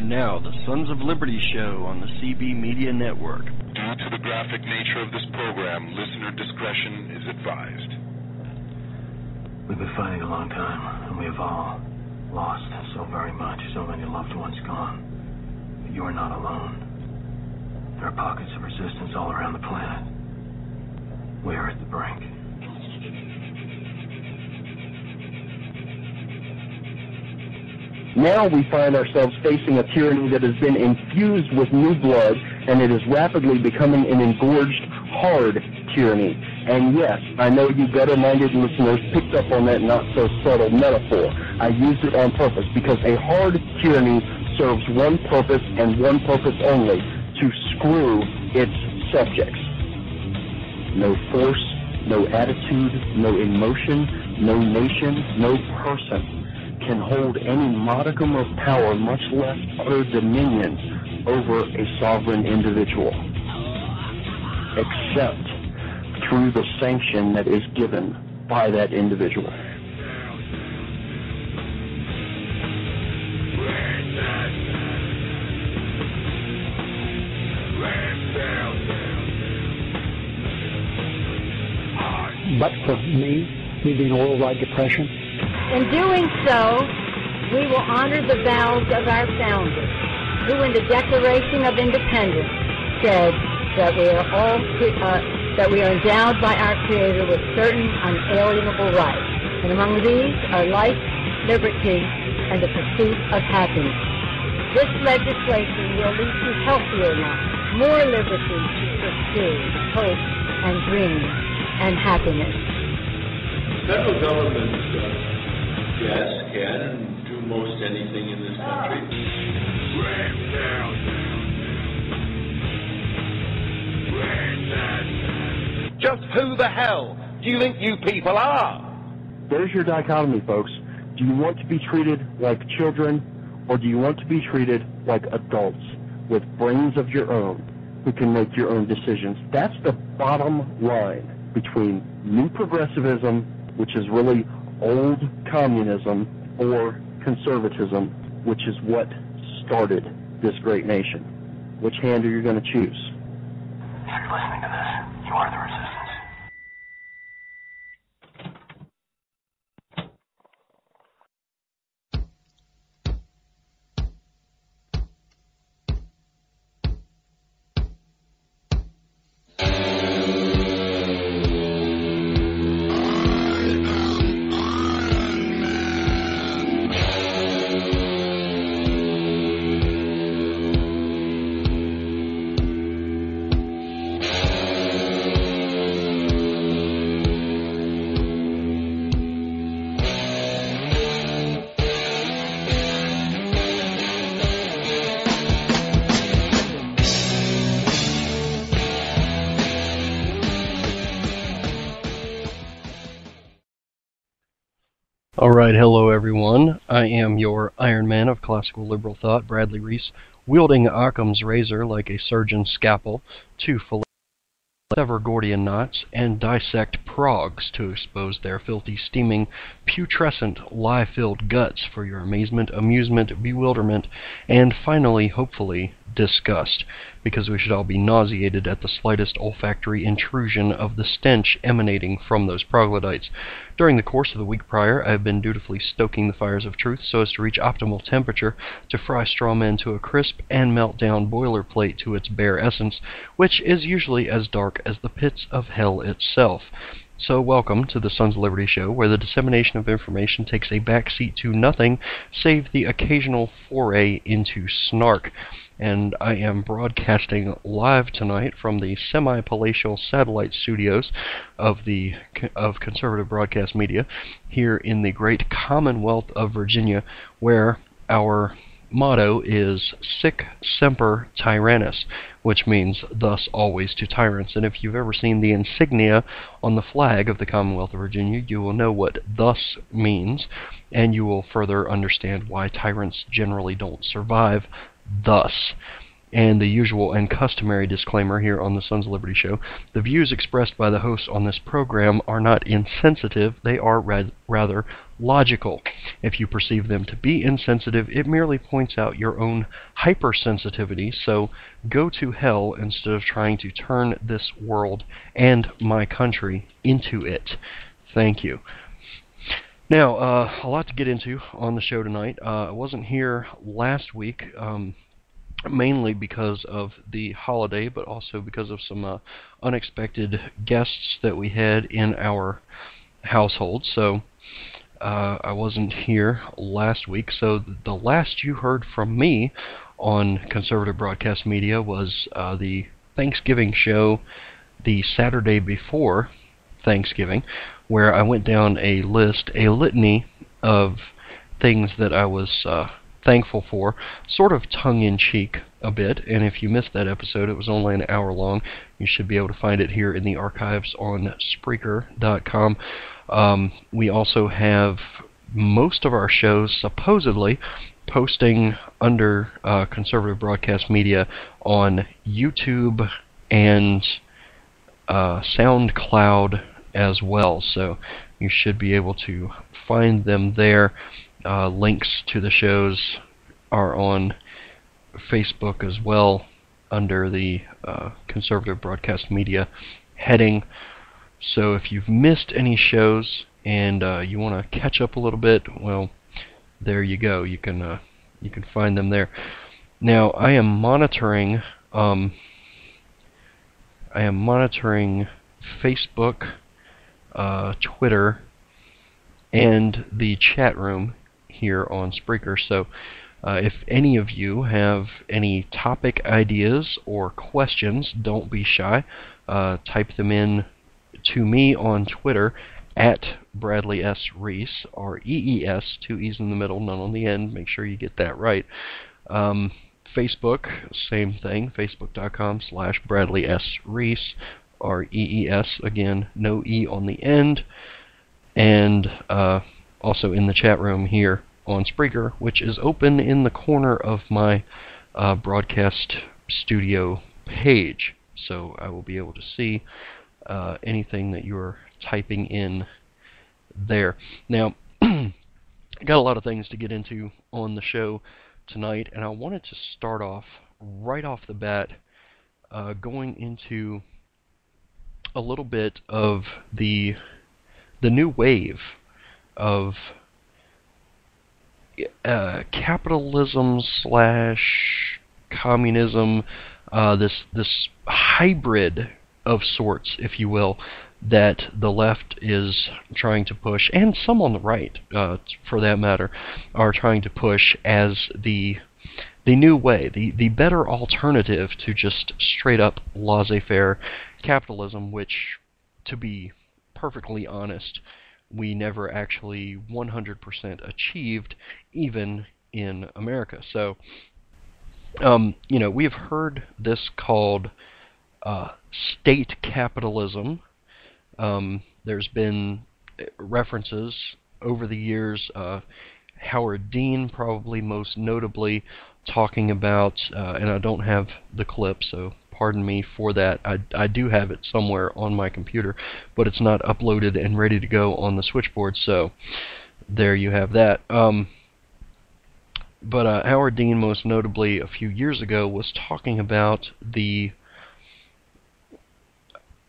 And now, the Sons of Liberty show on the CB Media Network. Due to the graphic nature of this program, listener discretion is advised. We've been fighting a long time, and we have all lost so very much, so many loved ones gone. But you are not alone. There are pockets of resistance all around the planet. We are at the brink. Now we find ourselves facing a tyranny that has been infused with new blood, and it is rapidly becoming an engorged, hard tyranny. And yes, I know you gutter-minded listeners picked up on that not-so-subtle metaphor. I used it on purpose because a hard tyranny serves one purpose and one purpose only, to screw its subjects. No force, no attitude, no emotion, no nation, no person can hold any modicum of power, much less utter dominion over a sovereign individual, except through the sanction that is given by that individual. But for me, leading a worldwide depression. In doing so, we will honor the vows of our founders, who in the Declaration of Independence said that we are endowed by our Creator with certain unalienable rights, and among these are life, liberty, and the pursuit of happiness. This legislation will lead to healthier lives, more liberty to pursue hope and dreams and happiness. Federal government, yes, can do most anything in this country. Just who the hell do you think you people are? There's your dichotomy, folks. Do you want to be treated like children, or do you want to be treated like adults with brains of your own who can make your own decisions? That's the bottom line between new progressivism, which is really old communism, or conservatism, which is what started this great nation. Which hand are you going to choose? If you're listening to this, you are the resistance. Alright, hello everyone. I am your Iron Man of classical liberal thought, Bradley Reese, wielding Occam's razor like a surgeon's scalpel to sever Gordian knots and dissect progs to expose their filthy, steaming, putrescent, lie-filled guts for your amazement, amusement, bewilderment, and finally, hopefully, disgust, because we should all be nauseated at the slightest olfactory intrusion of the stench emanating from those troglodytes. During the course of the week prior, I have been dutifully stoking the fires of truth so as to reach optimal temperature to fry straw men to a crisp and melt down boilerplate to its bare essence, which is usually as dark as the pits of hell itself. So welcome to the Sons of Liberty show, where the dissemination of information takes a backseat to nothing save the occasional foray into snark. And I am broadcasting live tonight from the semi-palatial satellite studios of Conservative Broadcast Media here in the great Commonwealth of Virginia, where our motto is Sic Semper Tyrannis, which means thus always to tyrants. And if you've ever seen the insignia on the flag of the Commonwealth of Virginia, you will know what thus means, and you will further understand why tyrants generally don't survive thus. And the usual and customary disclaimer here on the Sons of Liberty show: the views expressed by the hosts on this program are not insensitive, they are rather logical. If you perceive them to be insensitive, it merely points out your own hypersensitivity, so go to hell instead of trying to turn this world and my country into it. Thank you. Now, a lot to get into on the show tonight. I wasn't here last week, mainly because of the holiday, but also because of some unexpected guests that we had in our household. So I wasn't here last week. So the last you heard from me on Conservative Broadcast Media was the Thanksgiving show the Saturday before Thanksgiving, where I went down a litany of things that I was thankful for, sort of tongue-in-cheek a bit. And if you missed that episode, it was only an hour long. You should be able to find it here in the archives on Spreaker.com. We also have most of our shows supposedly posting under Conservative Broadcast Media on YouTube and SoundCloud as well. So you should be able to find them there. Links to the shows are on Facebook as well under the Conservative Broadcast Media heading. So if you've missed any shows and you want to catch up a little bit, well, there you go. You can find them there. Now I am monitoring Facebook, Twitter, and the chat room here on Spreaker. So if any of you have any topic ideas or questions, don't be shy. Type them in to me on Twitter at Bradley S. Reese, R-E-E-S, 2 E's in the middle, none on the end. Make sure you get that right. Facebook, same thing, facebook.com/Bradley S. Reese, R-E-E-S, again, no E on the end. And also in the chat room here on Spreaker, which is open in the corner of my broadcast studio page. So I will be able to see anything that you're typing in there. Now, I got a lot of things to get into on the show tonight, and I wanted to start off right off the bat going into a little bit of the new wave of capitalism slash communism, this hybrid of sorts, if you will, that the left is trying to push, and some on the right, for that matter, are trying to push as the new way, the better alternative to just straight up laissez-faire capitalism, which, to be perfectly honest, we never actually 100% achieved, even in America. So, we have heard this called state capitalism. There's been references over the years, Howard Dean probably most notably talking about, and I don't have the clip, so pardon me for that. I do have it somewhere on my computer, but it's not uploaded and ready to go on the switchboard, so there you have that. But Howard Dean most notably a few years ago was talking about the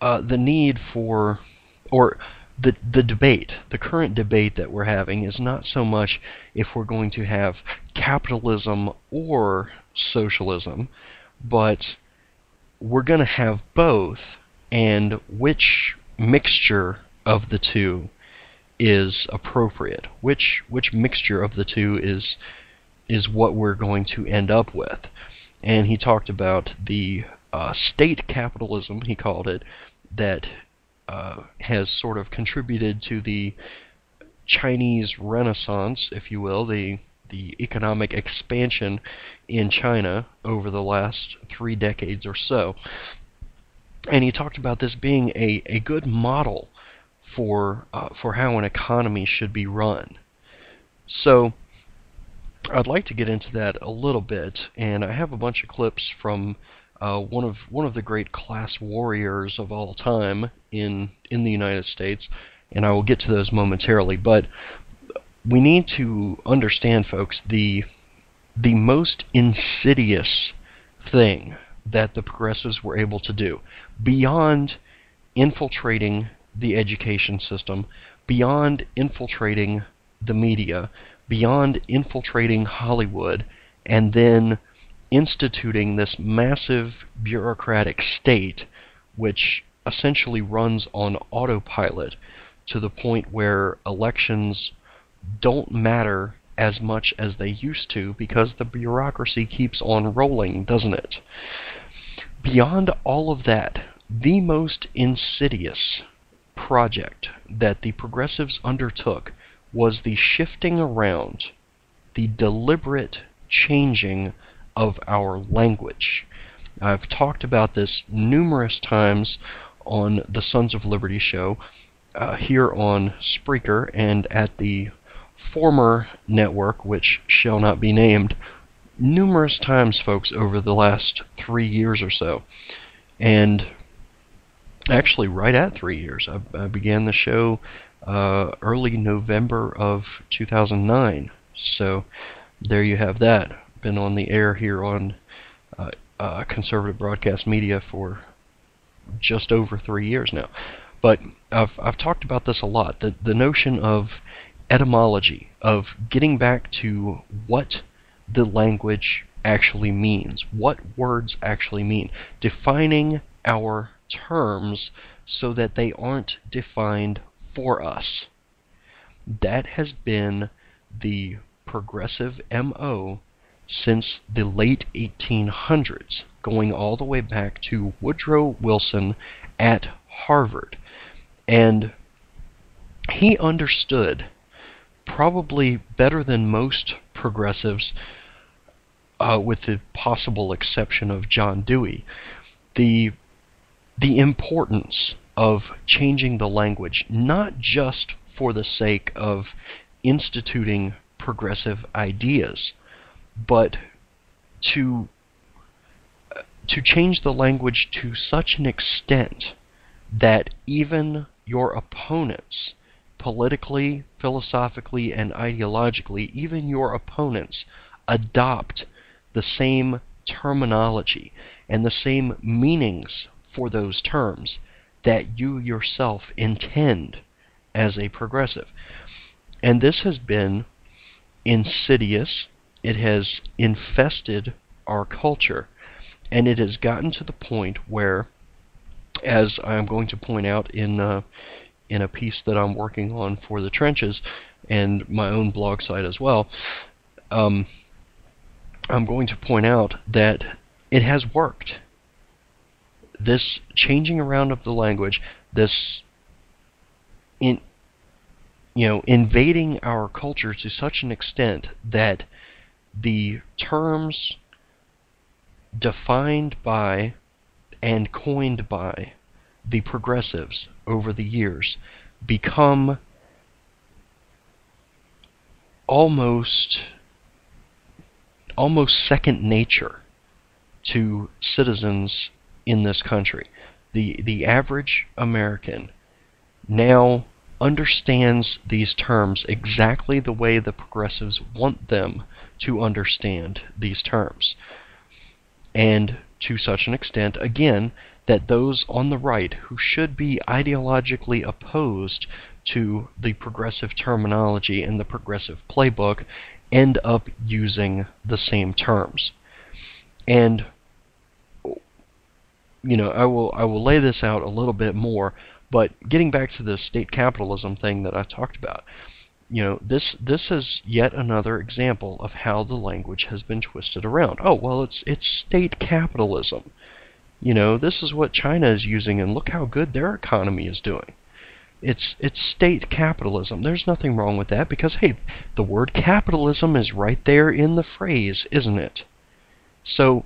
need for, or the debate, the current debate that we're having is not so much if we're going to have capitalism or socialism, but we're going to have both, and which mixture of the two is appropriate. Which mixture of the two is what we're going to end up with. And he talked about the state capitalism, he called it, that has sort of contributed to the Chinese Renaissance, if you will, the economic expansion in China over the last 3 decades or so. And he talked about this being a good model for how an economy should be run. So I'd like to get into that a little bit, and I have a bunch of clips from one of the great class warriors of all time in the United States, and I will get to those momentarily. But we need to understand, folks, the the most insidious thing that the progressives were able to do, beyond infiltrating the education system, beyond infiltrating the media, beyond infiltrating Hollywood, and then instituting this massive bureaucratic state which essentially runs on autopilot to the point where elections don't matter as much as they used to because the bureaucracy keeps on rolling, doesn't it? Beyond all of that, the most insidious project that the progressives undertook was the shifting around, the deliberate changing of our language. I've talked about this numerous times on the Sons of Liberty show, here on Spreaker and at the former network, which shall not be named, numerous times, folks, over the last 3 years or so. And actually, right at 3 years. I began the show early November of 2009. So there you have that. Been on the air here on conservative broadcast media for just over 3 years now. But I've talked about this a lot. The notion of etymology, of getting back to what the language actually means, what words actually mean, defining our terms so that they aren't defined for us. That has been the progressive MO since the late 1800s, going all the way back to Woodrow Wilson at Harvard. And he understood, probably better than most progressives, with the possible exception of John Dewey, the importance of changing the language, not just for the sake of instituting progressive ideas, but to change the language to such an extent that even your opponents, politically, philosophically, and ideologically, even your opponents adopt the same terminology and the same meanings for those terms that you yourself intend as a progressive. And this has been insidious. It has infested our culture, and it has gotten to the point where, as I'm going to point out in a piece that I'm working on for the Trenches and my own blog site as well, I'm going to point out that it has worked. This changing around of the language, this invading our culture to such an extent that the terms defined by and coined by the progressives over the years become almost second nature to citizens in this country. The average American now understands these terms exactly the way the progressives want them to understand these terms. And to such an extent, again, that those on the right who should be ideologically opposed to the progressive terminology and the progressive playbook end up using the same terms. And I will lay this out a little bit more, but getting back to the state capitalism thing that I talked about, this is yet another example of how the language has been twisted around. Oh, well, it's state capitalism. This is what China is using, and look how good their economy is doing. It's state capitalism. There's nothing wrong with that because, hey, the word capitalism is right there in the phrase, isn't it? So